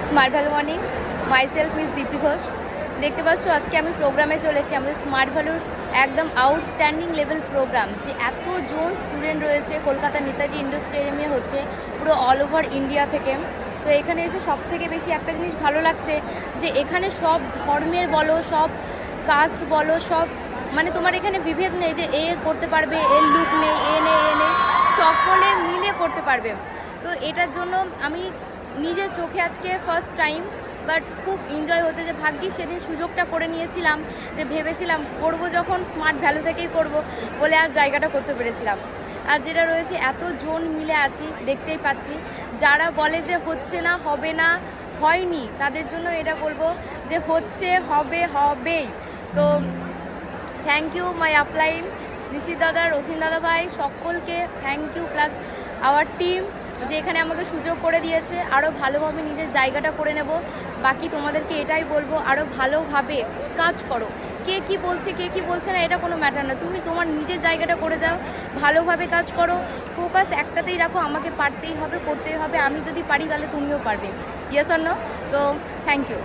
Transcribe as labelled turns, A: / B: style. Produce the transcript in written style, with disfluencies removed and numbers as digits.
A: Smart ভ্যালু morning, myself Miss Dipti Ghosh. দেখতে পাচ্ছ আজকে আমি প্রোগ্রামে চলেছি, আমাদের স্মার্ট ভ্যালুর একদম আউটস্ট্যান্ডিং লেভেল প্রোগ্রাম। যে এতজন স্টুডেন্ট রয়েছে, কলকাতা নেতাজি ইন্ডোর স্টেডিয়ামে হচ্ছে, পুরো অল ওভার ইন্ডিয়া থেকে। তো এখানে এসে সব থেকে বেশি একটা জিনিস ভালো লাগছে যে এখানে সব ধর্মের বলো, সব কাস্ট বলো, সব মানে তোমার এখানে বিভেদ নেই যে এ করতে পারবে, এর লুক নেই, এ নেই, এ নেই, সকলে মিলে করতে পারবে। তো এটার জন্য আমি নিজের চোখে আজকে ফার্স্ট টাইম, বাট খুব এনজয় হচ্ছে। যে ভাগ্যিস সেদিন সুযোগটা করে নিয়েছিলাম, যে ভেবেছিলাম করব যখন স্মার্ট ভ্যালু থেকেই করব বলে আজ জায়গাটা করতে পেরেছিলাম। আর যেটা রয়েছে এতজন মিলে আছি, দেখতেই পাচ্ছি। যারা বলে যে হচ্ছে না, হবে না, হয়নি, তাদের জন্য এটা বলবো যে হচ্ছে, হবে, হবেই। তো thank you my upline, Nishit দাদা, রথিন দাদা ভাই, সকলকে thank you, plus our team, যে এখানে আমাকে সুযোগ করে দিয়েছে। আরও ভালোভাবে নিজের জায়গাটা করে নেব। বাকি তোমাদেরকে এটাই বলবো, আরও ভালোভাবে কাজ করো। কে কি বলছে, কে কি বলছে না, এটা কোনো ম্যাটার না। তুমি তোমার নিজের জায়গাটা করে যাও, ভালোভাবে কাজ করো, ফোকাস একটাতেই রাখো, আমাকে পারতেই হবে, করতেই হবে। আমি যদি পারি তাহলে তুমিও পারবে। Yes or no? তো থ্যাংক ইউ।